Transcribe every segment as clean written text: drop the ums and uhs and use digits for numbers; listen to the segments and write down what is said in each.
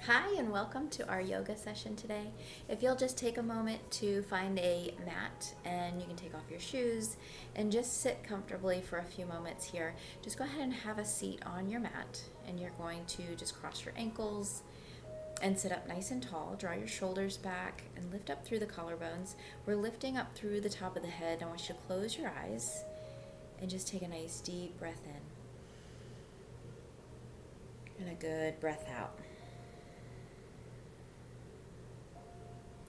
Hi, and welcome to our yoga session today. If you'll just take a moment to find a mat and you can take off your shoes and just sit comfortably for a few moments here. Just go ahead and have a seat on your mat, and you're going to just cross your ankles and sit up nice and tall. Draw your shoulders back and lift up through the collarbones. We're lifting up through the top of the head. I want you to close your eyes and just take a nice deep breath in and a good breath out.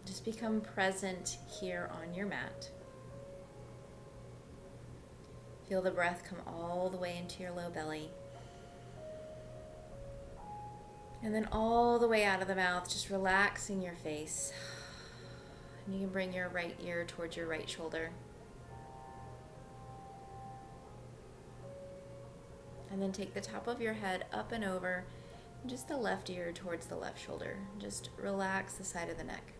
Just become present here on your mat. Feel the breath come all the way into your low belly. And then all the way out of the mouth, just relaxing your face. And you can bring your right ear towards your right shoulder. And then take the top of your head up and over, and just the left ear towards the left shoulder. Just relax the side of the neck.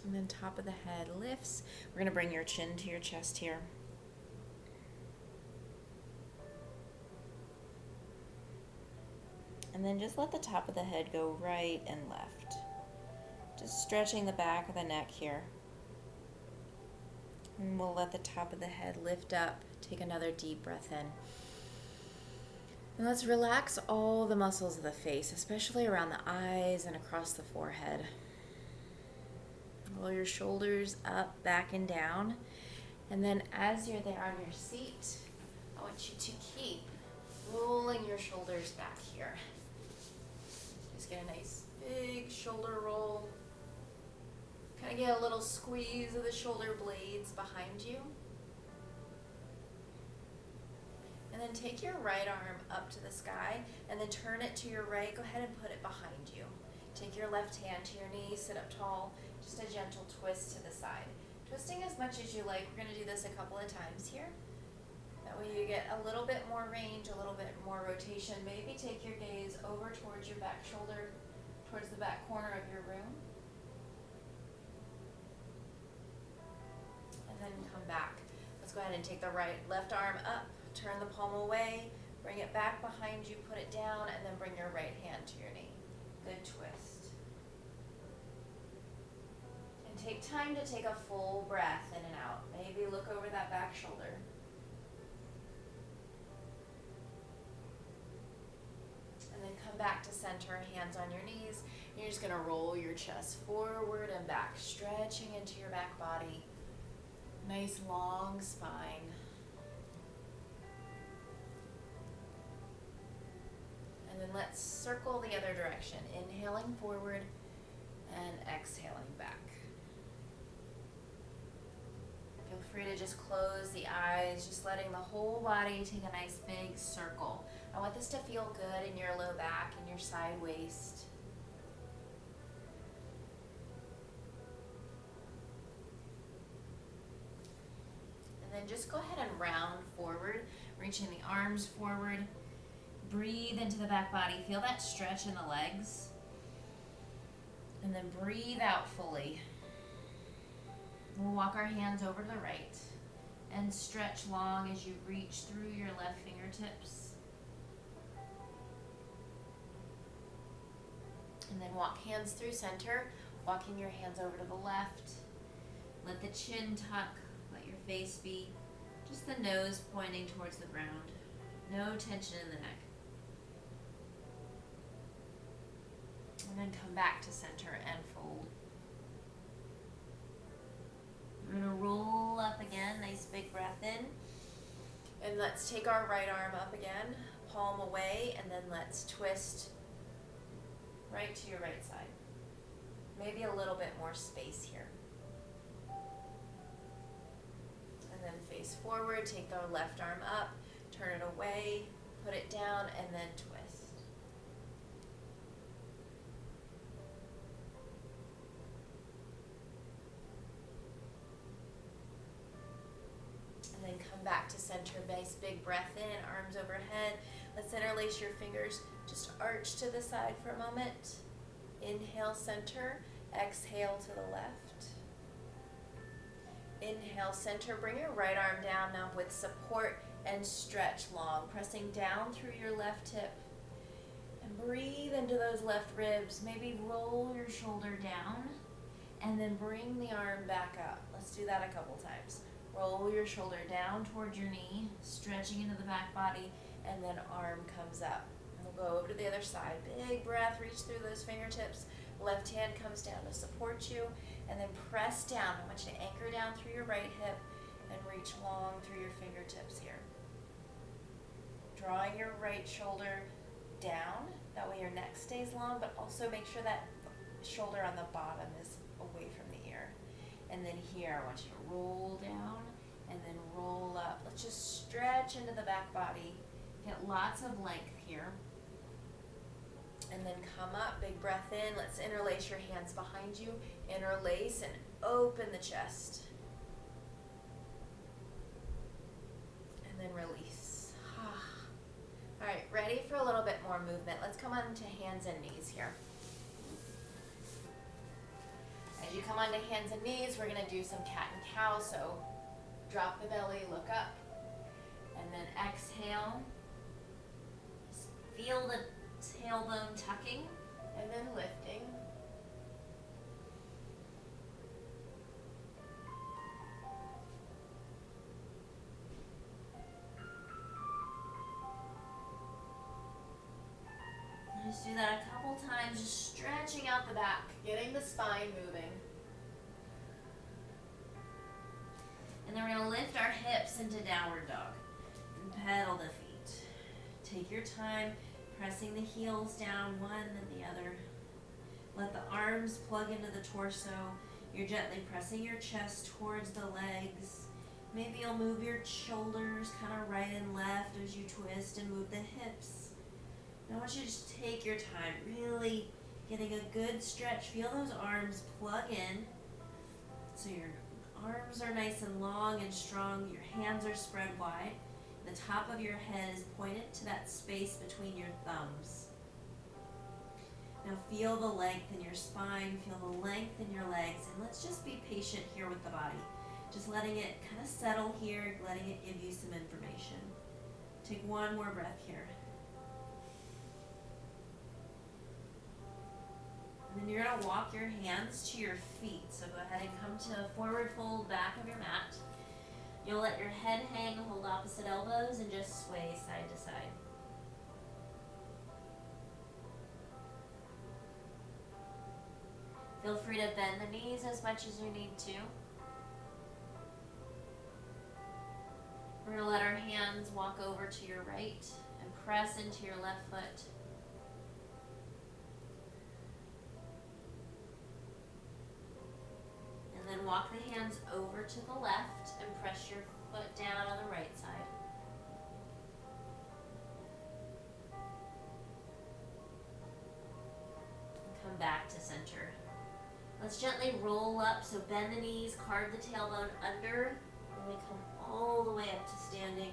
And then top of the head lifts. We're going to bring your chin to your chest here. And then just let the top of the head go right and left. Just stretching the back of the neck here. And we'll let the top of the head lift up. Take another deep breath in. And let's relax all the muscles of the face, especially around the eyes and across the forehead. Roll your shoulders up, back, and down. And then as you're there on your seat, I want you to keep rolling your shoulders back here. Just get a nice big shoulder roll. Kind of get a little squeeze of the shoulder blades behind you. And then take your right arm up to the sky and then turn it to your right. Go ahead and put it behind you. Take your left hand to your knee, sit up tall, just a gentle twist to the side. Twisting as much as you like. We're going to do this a couple of times here. That way you get a little bit more range, a little bit more rotation. Maybe take your gaze over towards your back shoulder, towards the back corner of your room. And then come back. Let's go ahead and take the left arm up, turn the palm away, bring it back behind you, put it down, and then bring your right hand to your knee. Good twist. And take time to take a full breath in and out. Maybe look over that back shoulder. And then come back to center, hands on your knees. You're just going to roll your chest forward and back, stretching into your back body. Nice long spine. And then let's circle the other direction. Inhaling forward and exhaling back. Feel free to just close the eyes, just letting the whole body take a nice big circle. I want this to feel good in your low back and your side waist. And then just go ahead and round forward, reaching the arms forward. Breathe into the back body. Feel that stretch in the legs. And then breathe out fully. We'll walk our hands over to the right and stretch long as you reach through your left fingertips. And then walk hands through center, walking your hands over to the left. Let the chin tuck, let your face be just the nose pointing towards the ground. No tension in the neck. And then come back to center and fold. We're going to roll up again, nice big breath in. And let's take our right arm up again, palm away, and then let's twist right to your right side. Maybe a little bit more space here. And then face forward, take the left arm up, turn it away, put it down, and then twist. And then come back to center, nice big breath in, arms overhead. Let's interlace your fingers, just arch to the side for a moment. Inhale center, exhale to the left. Inhale, center, bring your right arm down now with support and stretch long, pressing down through your left hip. And breathe into those left ribs. Maybe roll your shoulder down and then bring the arm back up. Let's do that a couple times. Roll your shoulder down towards your knee, stretching into the back body, and then arm comes up. And we'll go over to the other side. Big breath, reach through those fingertips. Left hand comes down to support you, and then press down. I want you to anchor down through your right hip and reach long through your fingertips here. Drawing your right shoulder down, that way your neck stays long, but also make sure that shoulder on the bottom is away from the ear. And then here, I want you to roll down and then roll up. Let's just stretch into the back body. Get lots of length here. And then come up, big breath in. Let's interlace your hands behind you. Interlace and open the chest. And then release. All right, ready for a little bit more movement. Let's come on to hands and knees here. As you come onto hands and knees, we're gonna do some cat and cow. So drop the belly, look up, and then exhale. Just feel the tailbone tucking and then lifting. Just do that a couple times, just stretching out the back, getting the spine moving. And then we're gonna lift our hips into downward dog and pedal the feet. Take your time, pressing the heels down one and the other. Let the arms plug into the torso. You're gently pressing your chest towards the legs. Maybe you'll move your shoulders kind of right and left as you twist and move the hips. I want you to just take your time, really getting a good stretch. Feel those arms plug in. So your arms are nice and long and strong. Your hands are spread wide. The top of your head is pointed to that space between your thumbs. Now feel the length in your spine, feel the length in your legs, and let's just be patient here with the body. Just letting it kind of settle here, letting it give you some information. Take one more breath here. And then you're gonna walk your hands to your feet. So go ahead and come to forward fold back of your mat. You'll let your head hang, hold opposite elbows, and just sway side to side. Feel free to bend the knees as much as you need to. We're gonna let our hands walk over to your right and press into your left foot. And then walk the hands over to the left and press your foot down on the right side. And come back to center. Let's gently roll up, so bend the knees, carve the tailbone under, and we come all the way up to standing.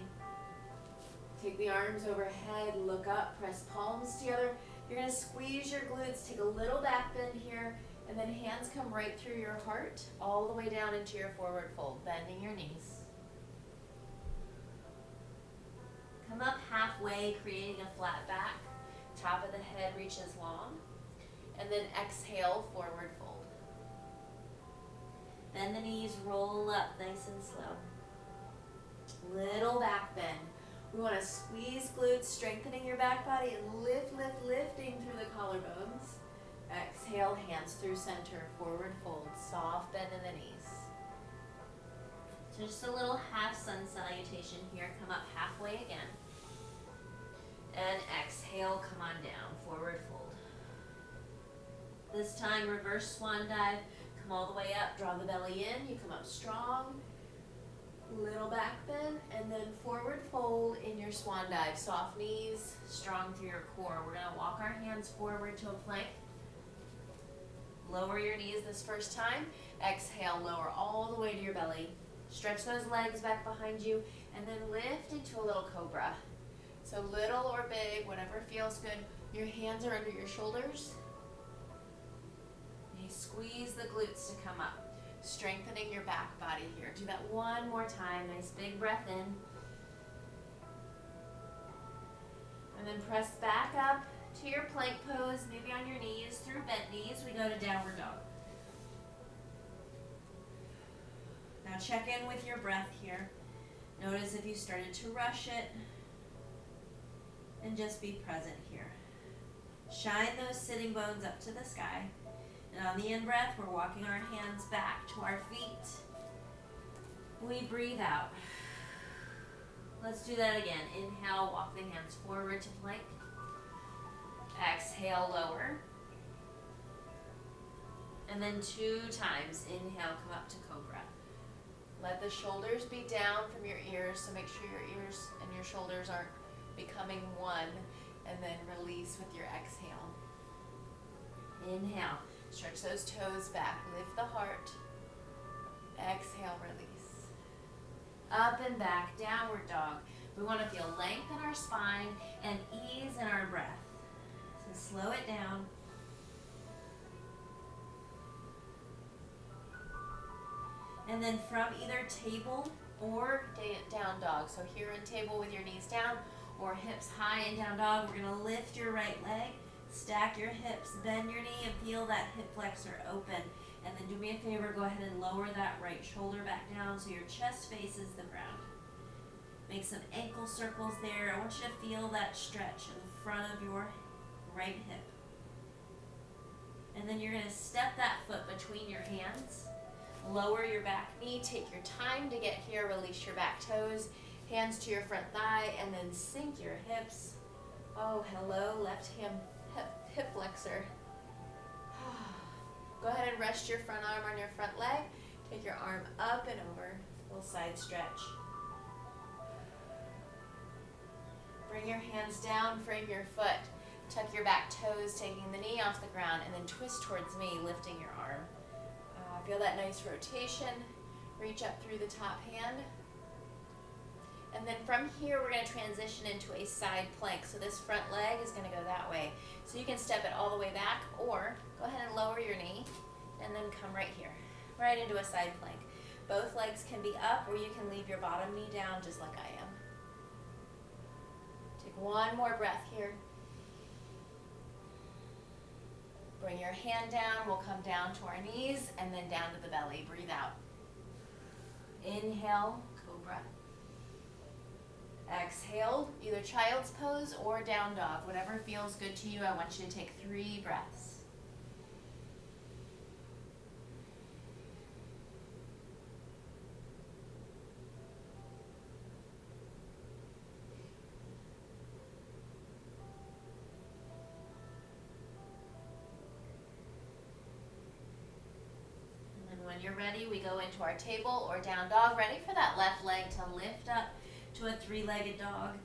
Take the arms overhead, look up, press palms together. You're gonna squeeze your glutes, take a little back bend here, and then hands come right through your heart, all the way down into your forward fold, bending your knees. Come up halfway, creating a flat back. Top of the head reaches long. And then exhale, forward fold. Bend the knees, roll up nice and slow. Little back bend. We want to squeeze glutes, strengthening your back body, and lifting through the collarbones. Exhale, hands through center, forward fold, soft bend in the knees. So just a little half sun salutation here. Come up halfway again. And exhale, come on down, forward fold. This time, reverse swan dive. Come all the way up, draw the belly in. You come up strong. Little back bend, and then forward fold in your swan dive. Soft knees, strong through your core. We're gonna walk our hands forward to a plank. Lower your knees this first time. Exhale, lower all the way to your belly. Stretch those legs back behind you, and then lift into a little cobra. So little or big, whatever feels good. Your hands are under your shoulders. And you squeeze the glutes to come up. Strengthening your back body here. Do that one more time. Nice big breath in. And then press back up to your plank pose, maybe on your knees, through bent knees. We go to downward dog. Now check in with your breath here. Notice if you started to rush it. And just be present here. Shine those sitting bones up to the sky. And on the in-breath, we're walking our hands back to our feet. We breathe out. Let's do that again. Inhale, walk the hands forward to plank. Exhale, lower. And then 2 times. Inhale, come up to cobra. Let the shoulders be down from your ears, so make sure your ears and your shoulders aren't becoming one. And then release with your exhale. Inhale. Stretch those toes back. Lift the heart. Exhale, release. Up and back, downward dog. We want to feel length in our spine and ease in our breath. So slow it down. And then from either table or down dog. So here in table with your knees down or hips high in down dog, we're going to lift your right leg. Stack your hips, bend your knee, and feel that hip flexor open. And then do me a favor, go ahead and lower that right shoulder back down so your chest faces the ground. Make some ankle circles there. I want you to feel that stretch in the front of your right hip. And then you're going to step that foot between your hands. Lower your back knee. Take your time to get here. Release your back toes. Hands to your front thigh. And then sink your hips. Oh, hello, left hand hip flexor. Go ahead and rest your front arm on your front leg. Take your arm up and over. Little side stretch. Bring your hands down, frame your foot. Tuck your back toes, taking the knee off the ground, and then twist towards me, lifting your arm. Feel that nice rotation. Reach up through the top hand. And then from here, we're going to transition into a side plank. So this front leg is going to go that way. So you can step it all the way back, or go ahead and lower your knee, and then come right here, right into a side plank. Both legs can be up, or you can leave your bottom knee down just like I am. Take one more breath here. Bring your hand down. We'll come down to our knees, and then down to the belly. Breathe out. Inhale, cobra. Exhale, either child's pose or down dog. Whatever feels good to you. I want you to take 3 breaths. And then when you're ready, we go into our table or down dog. Ready for that left leg to lift up to a 3-legged dog.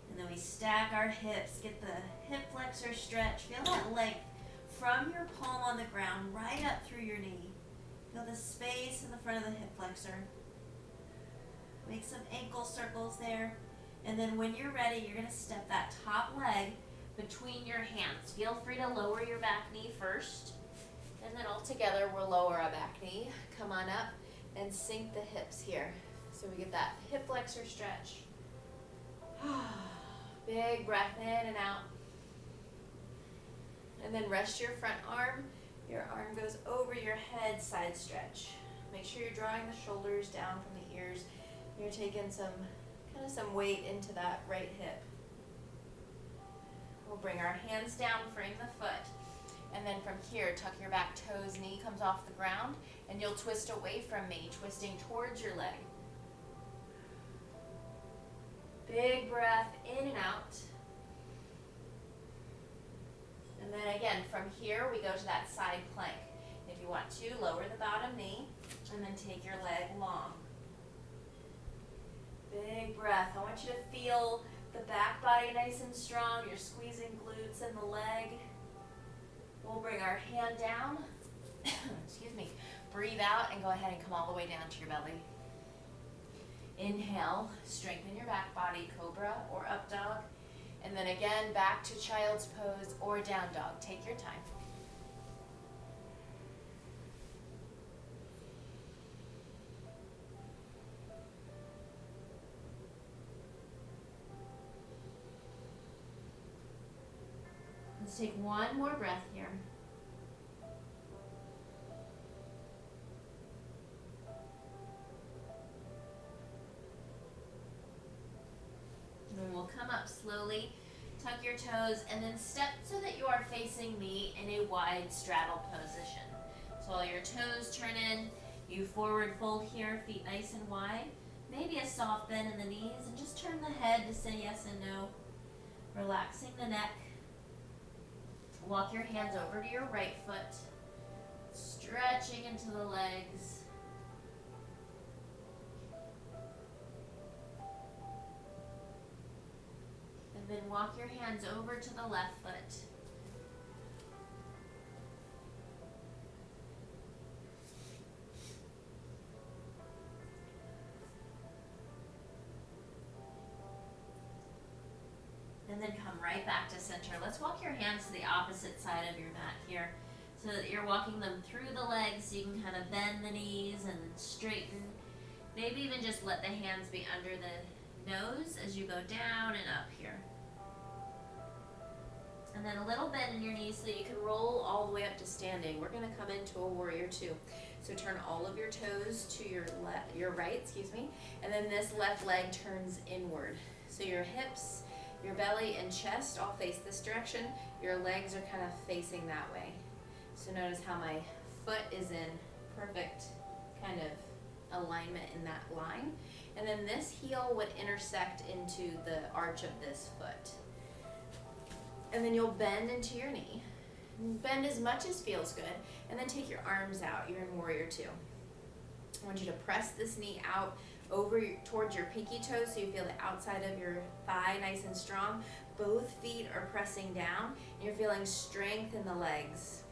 And then we stack our hips, get the hip flexor stretch. Feel that length from your palm on the ground right up through your knee. Feel the space in the front of the hip flexor. Make some ankle circles there. And then when you're ready, you're going to step that top leg between your hands. Feel free to lower your back knee first. And then all together, we'll lower our back knee. Come on up and sink the hips here. So we get that hip flexor stretch. Big breath in and out. And then rest your front arm. Your arm goes over your head, side stretch. Make sure you're drawing the shoulders down from the ears. You're taking some weight into that right hip. We'll bring our hands down, frame the foot. And then from here, tuck your back toes, knee comes off the ground, and you'll twist away from me, twisting towards your leg. Big breath in and out. And then again, from here, we go to that side plank. If you want to, lower the bottom knee, and then take your leg long. Big breath. I want you to feel the back body nice and strong. You're squeezing glutes in the leg. We'll bring our hand down. Excuse me. Breathe out and go ahead and come all the way down to your belly. Inhale, strengthen your back body, cobra or up dog. And then again, back to child's pose or down dog. Take your time. Let's take one more breath here. And then we'll come up slowly, tuck your toes, and then step so that you are facing me in a wide straddle position. So all your toes turn in, you forward fold here, feet nice and wide. Maybe a soft bend in the knees, and just turn the head to say yes and no. Relaxing the neck. Walk your hands over to your right foot, stretching into the legs. And then walk your hands over to the left foot. And then come right back to center. Let's walk your hands to the opposite side of your mat here, so that you're walking them through the legs so you can kind of bend the knees and straighten. Maybe even just let the hands be under the nose as you go down and up here. And then a little bend in your knees so that you can roll all the way up to standing. We're gonna come into a warrior two. So turn all of your toes to your right, and then this left leg turns inward. So your hips, your belly and chest all face this direction. Your legs are kind of facing that way. So notice how my foot is in perfect kind of alignment in that line. And then this heel would intersect into the arch of this foot. And then you'll bend into your knee. Bend as much as feels good. And then take your arms out. You're in warrior two. I want you to press this knee out over towards your pinky toes so you feel the outside of your thigh nice and strong. Both feet are pressing down and you're feeling strength in the legs.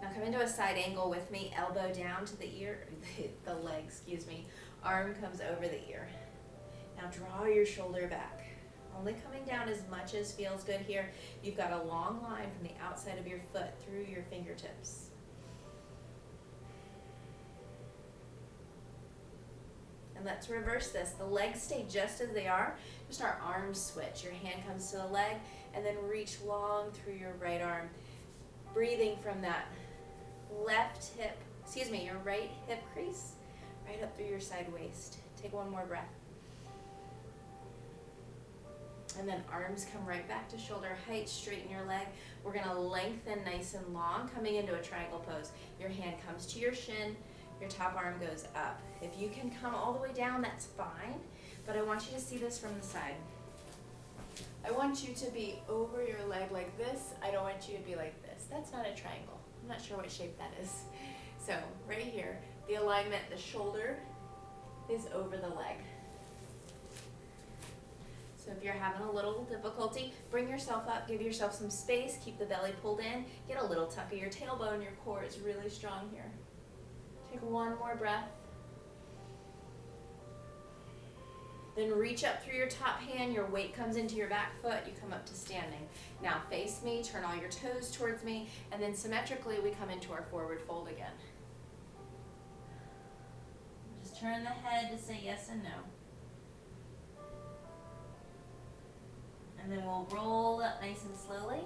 Now come into a side angle with me, elbow down to the ear, the leg, arm comes over the ear. Now draw your shoulder back. Only coming down as much as feels good here. You've got a long line from the outside of your foot through your fingertips. And let's reverse this. The legs stay just as they are. Just our arms switch. Your hand comes to the leg and then reach long through your right arm. Breathing from that your right hip crease, right up through your side waist. Take one more breath. And then arms come right back to shoulder height, straighten your leg. We're gonna lengthen nice and long, coming into a triangle pose. Your hand comes to your shin, your top arm goes up. If you can come all the way down, that's fine, but I want you to see this from the side. I want you to be over your leg like this. I don't want you to be like this. That's not a triangle. I'm not sure what shape that is. So right here, the alignment, the shoulder is over the leg. So if you're having a little difficulty, bring yourself up, give yourself some space, keep the belly pulled in, get a little tuck of your tailbone, your core is really strong here. Take one more breath. Then reach up through your top hand, your weight comes into your back foot, you come up to standing. Now face me, turn all your toes towards me, and then symmetrically we come into our forward fold again. Just turn the head to say yes and no. And then we'll roll up nice and slowly.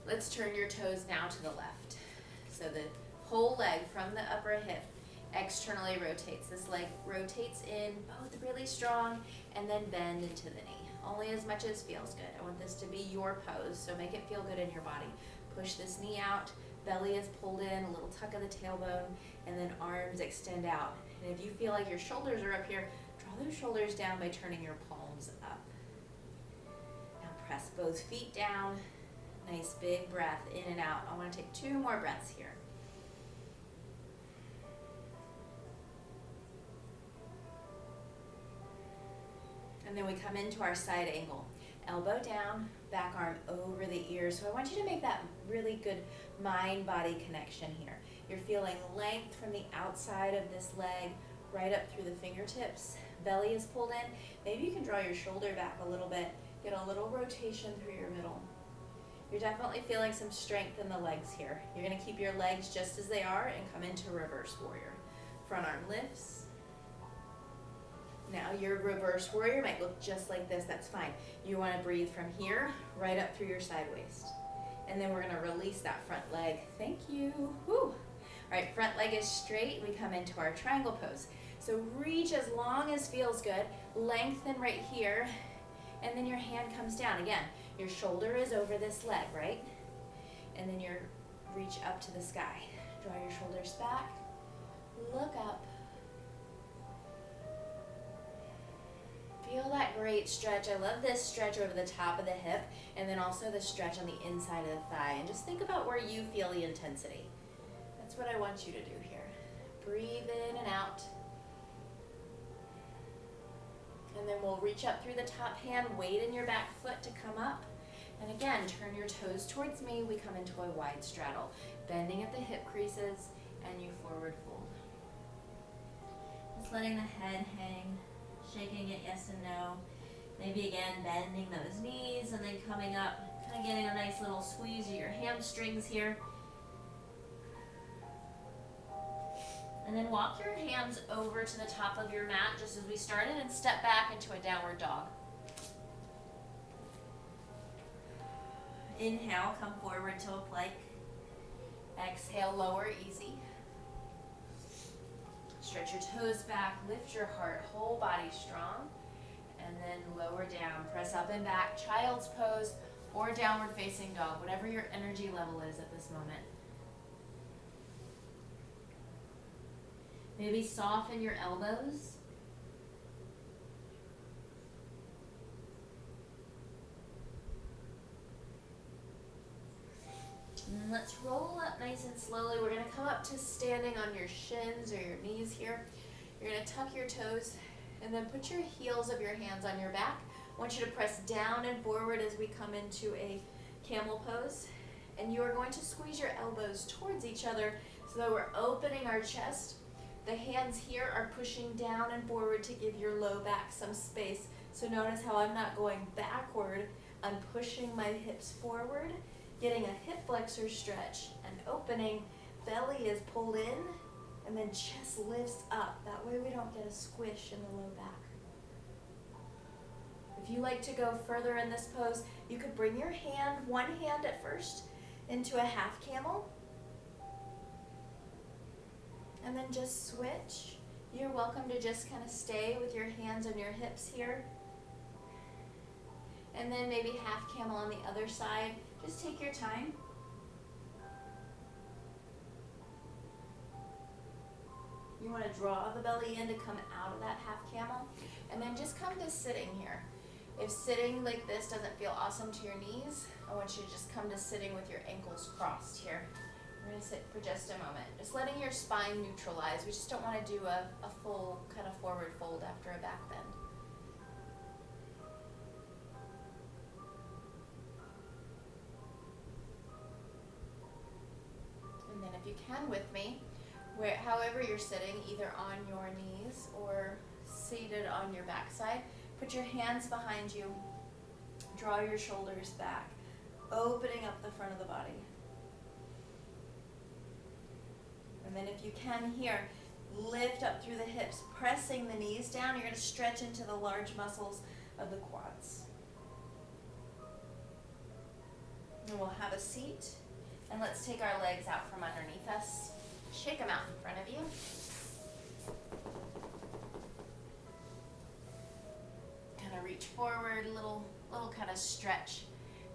Let's turn your toes now to the left. So the whole leg from the upper hip externally rotates. This leg rotates in, both really strong, and then bend into the knee. Only as much as feels good. I want this to be your pose, so make it feel good in your body. Push this knee out, belly is pulled in, a little tuck of the tailbone, and then arms extend out. And if you feel like your shoulders are up here, draw those shoulders down by turning your palms up. Now press both feet down. Nice big breath in and out. I want to take 2 more breaths here. And then we come into our side angle. Elbow down, back arm over the ear. So I want you to make that really good mind-body connection here. You're feeling length from the outside of this leg, right up through the fingertips. Belly is pulled in. Maybe you can draw your shoulder back a little bit. Get a little rotation through your middle. You're definitely feeling some strength in the legs here. You're gonna keep your legs just as they are and come into reverse warrior. Front arm lifts. Now your reverse warrior might look just like this, that's fine. You wanna breathe from here, right up through your side waist. And then we're gonna release that front leg. Thank you. Woo. All right, front leg is straight. We come into our triangle pose. So reach as long as feels good. Lengthen right here. And then your hand comes down. Again, your shoulder is over this leg, right? And then your reach up to the sky. Draw your shoulders back. Look up. Feel that great stretch. I love this stretch over the top of the hip, and then also the stretch on the inside of the thigh. And just think about where you feel the intensity. That's what I want you to do here. Breathe in and out. And then we'll reach up through the top hand, weight in your back foot to come up. And again, turn your toes towards me. We come into a wide straddle, bending at the hip creases, and you forward fold. Just letting the head hang, shaking it yes and no. Maybe again, bending those knees and then coming up, kind of getting a nice little squeeze of your hamstrings here. And then walk your hands over to the top of your mat just as we started and step back into a downward dog. Inhale, come forward to a plank. Exhale, lower, easy. Stretch your toes back, lift your heart, whole body strong. And then lower down, press up and back, child's pose or downward facing dog, whatever your energy level is at this moment. Maybe soften your elbows. And then let's roll up nice and slowly. We're going to come up to standing on your shins or your knees here. You're going to tuck your toes and then put your heels of your hands on your back. I want you to press down and forward as we come into a camel pose. And you are going to squeeze your elbows towards each other so that we're opening our chest. The hands here are pushing down and forward to give your low back some space. So notice how I'm not going backward. I'm pushing my hips forward, getting a hip flexor stretch and opening. Belly is pulled in and then chest lifts up. That way we don't get a squish in the low back. If you like to go further in this pose, you could bring your hand, one hand at first, into a half camel. And then just switch. You're welcome to just kind of stay with your hands on your hips here. And then maybe half camel on the other side. Just take your time. You want to draw the belly in to come out of that half camel. And then just come to sitting here. If sitting like this doesn't feel awesome to your knees, I want you to just come to sitting with your ankles crossed here. We're going to sit for just a moment. Just letting your spine neutralize. We just don't want to do a full kind of forward fold after a back bend. And then if you can with me, however you're sitting, either on your knees or seated on your backside, put your hands behind you. Draw your shoulders back, opening up the front of the body. And then if you can here, lift up through the hips, pressing the knees down. You're going to stretch into the large muscles of the quads. And we'll have a seat. And let's take our legs out from underneath us. Shake them out in front of you. Kind of reach forward, little kind of stretch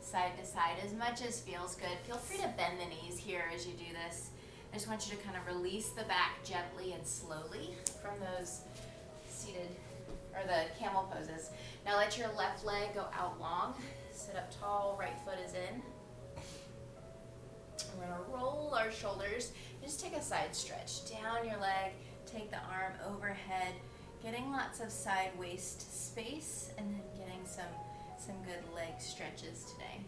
side to side as much as feels good. Feel free to bend the knees here as you do this. I just want you to kind of release the back gently and slowly from those seated, or the camel poses. Now let your left leg go out long. Sit up tall, right foot is in. We're gonna roll our shoulders. Just take a side stretch. Down your leg, take the arm overhead, getting lots of side waist space, and then getting some good leg stretches today.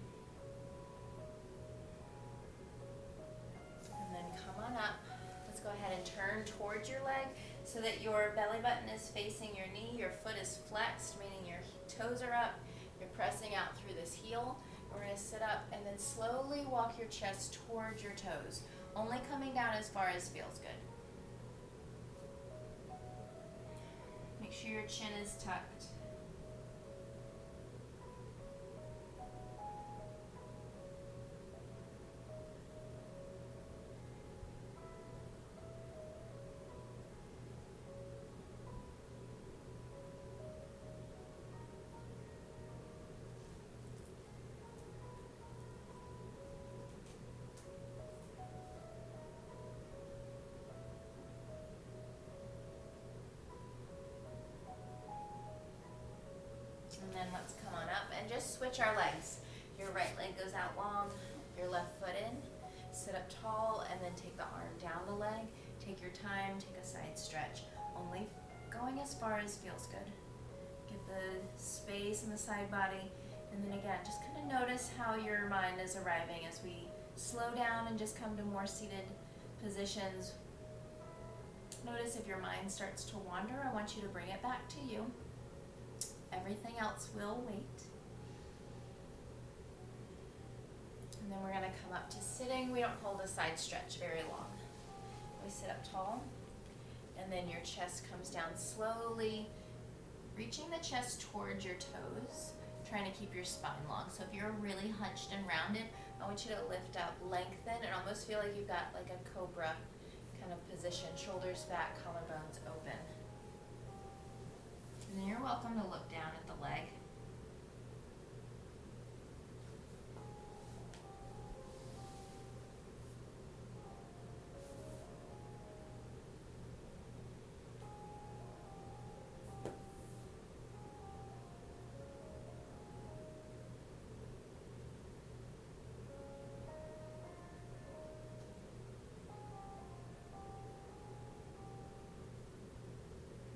And then come on up. Let's go ahead and turn towards your leg so that your belly button is facing your knee, your foot is flexed, meaning your toes are up, you're pressing out through this heel. We're going to sit up and then slowly walk your chest towards your toes, only coming down as far as feels good. Make sure your chin is tucked. And then let's come on up and just switch our legs. Your right leg goes out long, your left foot in, sit up tall, and then take the arm down the leg. Take your time, take a side stretch. Only going as far as feels good. Get the space in the side body, and then again, just kind of notice how your mind is arriving as we slow down and just come to more seated positions. Notice if your mind starts to wander, I want you to bring it back to you. Everything else will wait. And then we're going to come up to sitting. We don't hold a side stretch very long. We sit up tall, and then your chest comes down slowly, reaching the chest towards your toes, trying to keep your spine long. So if you're really hunched and rounded, I want you to lift up, lengthen, and almost feel like you've got like a cobra kind of position, shoulders back, collarbones open. And then you're welcome to look down at the leg.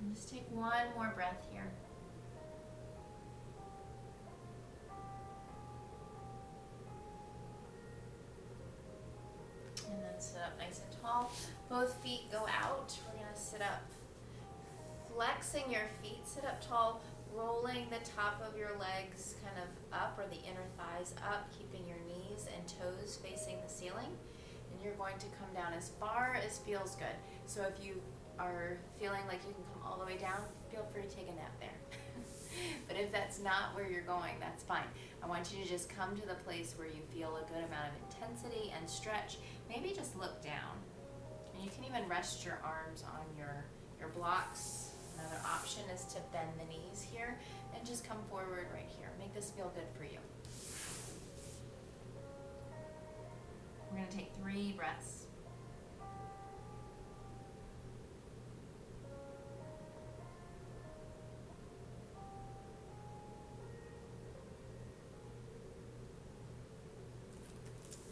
And just take one more breath here. And then sit up nice and tall. Both feet go out. We're going to sit up. Flexing your feet, sit up tall, rolling the top of your legs kind of up, or the inner thighs up, keeping your knees and toes facing the ceiling. And you're going to come down as far as feels good. So if you are feeling like you can come all the way down, feel free to take a nap there. But if that's not where you're going, that's fine. I want you to just come to the place where you feel a good amount of intensity and stretch. Maybe just look down. And you can even rest your arms on your blocks. Another option is to bend the knees here and just come forward right here. Make this feel good for you. We're going to take 3 breaths.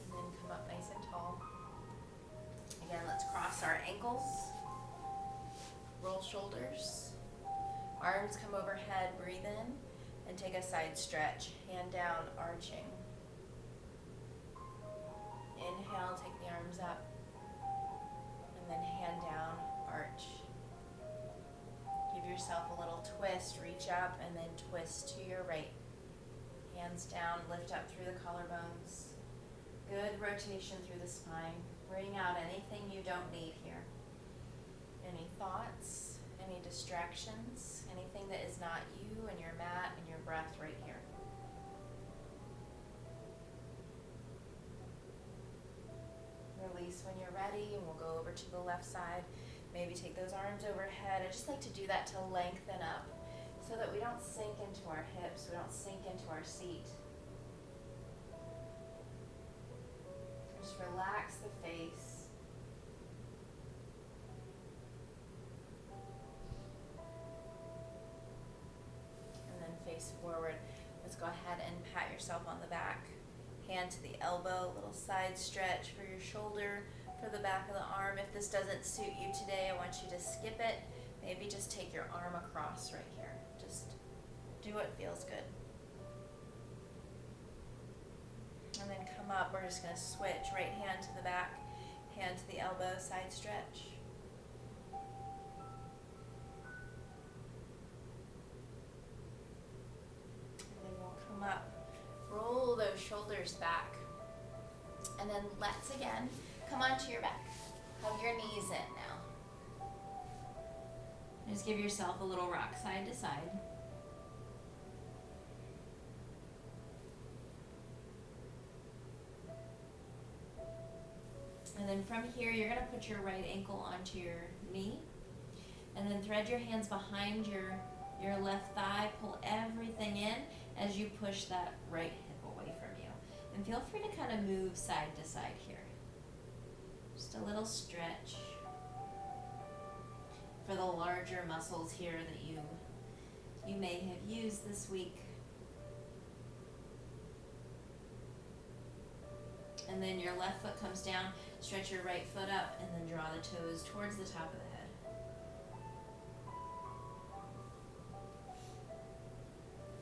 And then come up nice and tall. Again, let's cross our ankles. Roll shoulders. Arms come overhead, breathe in, and take a side stretch. Hand down, arching. Inhale, take the arms up, and then hand down, arch. Give yourself a little twist, reach up, and then twist to your right. Hands down, lift up through the collarbones. Good rotation through the spine. Bring out anything you don't need here. Any thoughts, any distractions, anything that is not you and your mat and your breath right here. Release when you're ready, and we'll go over to the left side. Maybe take those arms overhead. I just like to do that to lengthen up so that we don't sink into our hips, we don't sink into our seat. Just relax the face. And then face forward. Let's go ahead and pat yourself on the back. Hand to the elbow, little side stretch for your shoulder, for the back of the arm. If this doesn't suit you today, I want you to skip it. Maybe just take your arm across right here. Just do what feels good. And then come up. We're just going to switch. Right hand to the back, hand to the elbow, side stretch. And then we'll come up. Roll those shoulders back. And then let's again come onto your back. Hug your knees in now. Just give yourself a little rock side to side. And then from here, you're going to put your right ankle onto your knee. And then thread your hands behind your left thigh. Pull everything in as you push that right hip away from you. And feel free to kind of move side to side here. Just a little stretch for the larger muscles here that you may have used this week. And then your left foot comes down, stretch your right foot up, and then draw the toes towards the top of the head.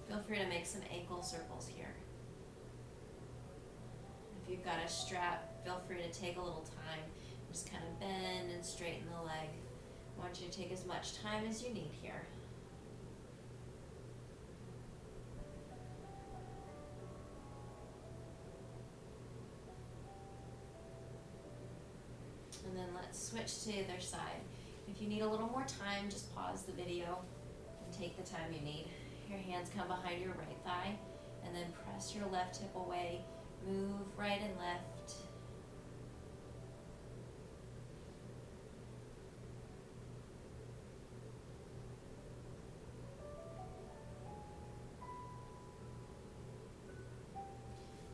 Feel free to make some ankle circles here. If you've got a strap, feel free to take a little time. Just kind of bend and straighten the leg. I want you to take as much time as you need here. And then let's switch to the other side. If you need a little more time, just pause the video and take the time you need. Your hands come behind your right thigh, and then press your left hip away. Move right and left.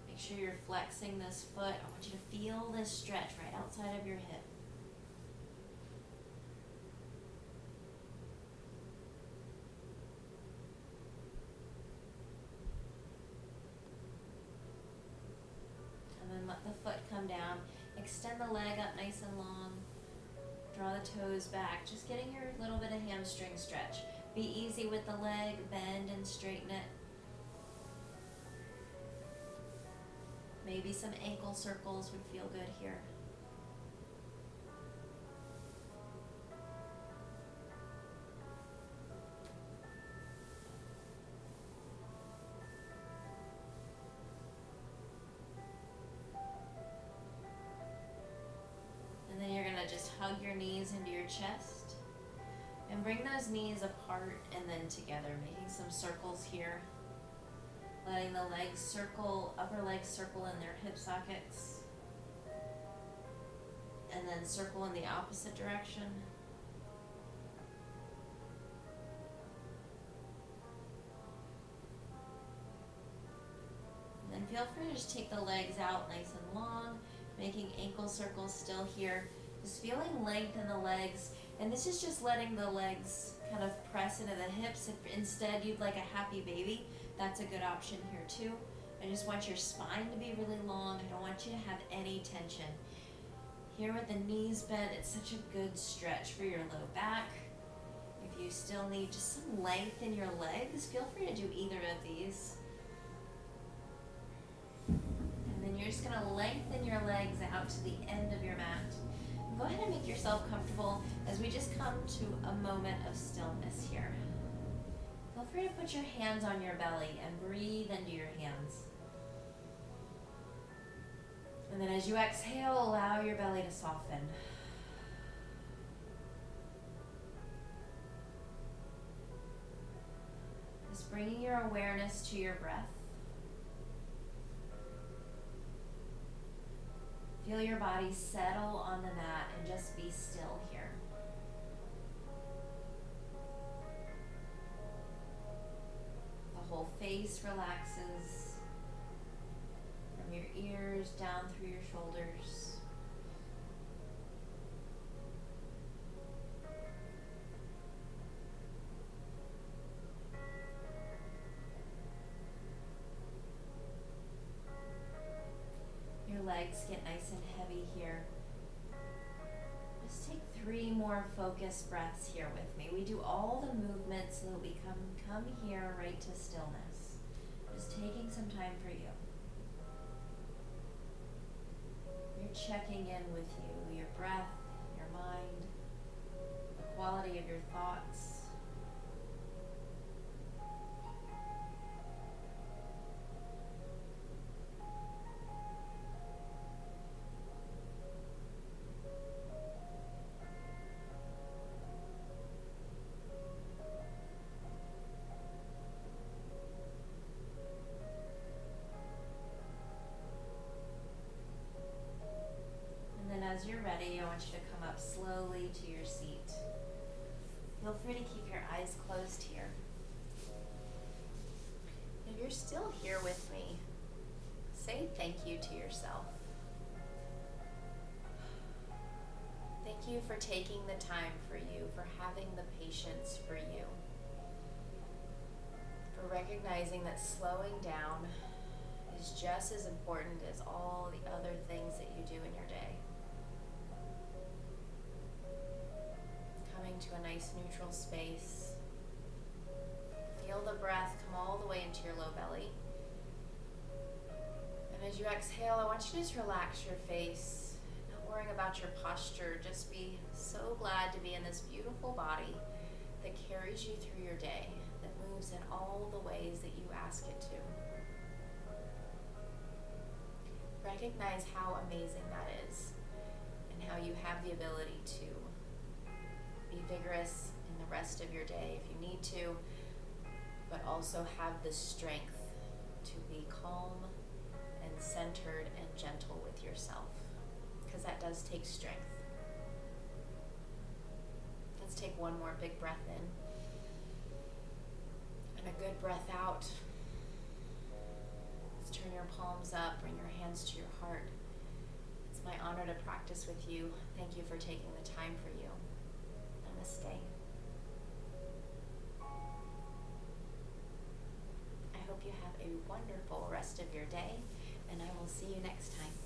Make sure you're flexing this foot. I want you to feel this stretch right outside of your hip. Let the foot come down. Extend the leg up nice and long. Draw the toes back. Just getting your little bit of hamstring stretch. Be easy with the leg. Bend and straighten it. Maybe some ankle circles would feel good here. Just hug your knees into your chest and bring those knees apart and then together, making some circles here. Letting the legs circle, upper legs circle in their hip sockets, and then circle in the opposite direction. And then feel free to just take the legs out nice and long, making ankle circles still here. Just feeling length in the legs, and this is just letting the legs kind of press into the hips. If instead you'd like a happy baby, that's a good option here too. I just want your spine to be really long. I don't want you to have any tension. Here with the knees bent, it's such a good stretch for your low back. If you still need just some length in your legs, feel free to do either of these. And then you're just gonna lengthen your legs out to the end of your mat. Go ahead and make yourself comfortable as we just come to a moment of stillness here. Feel free to put your hands on your belly and breathe into your hands. And then as you exhale, allow your belly to soften. Just bringing your awareness to your breath. Feel your body settle on the mat and just be still here. The whole face relaxes from your ears down through your shoulders. Legs get nice and heavy here. Just take 3 more focused breaths here with me. We do all the movements so that we come here right to stillness. Just taking some time for you. You're checking in with you, your breath, your mind, the quality of your thoughts. As you're ready, I want you to come up slowly to your seat. Feel free to keep your eyes closed here. If you're still here with me, say thank you to yourself. Thank you for taking the time for you, for having the patience for you, for recognizing that slowing down is is just as important as all the other things that you do in your day. Coming to a nice neutral space. Feel the breath come all the way into your low belly. And as you exhale, I want you to just relax your face, not worrying about your posture. Just be so glad to be in this beautiful body that carries you through your day, that moves in all the ways that you ask it to. Recognize how amazing that is and how you have the ability to be vigorous in the rest of your day if you need to, but also have the strength to be calm and centered and gentle with yourself, because that does take strength. Let's take one more big breath in and a good breath out. Let's turn your palms up, bring your hands to your heart. It's my honor to practice with you. Thank you for taking the time for you. Namaste. I hope you have a wonderful rest of your day, and I will see you next time.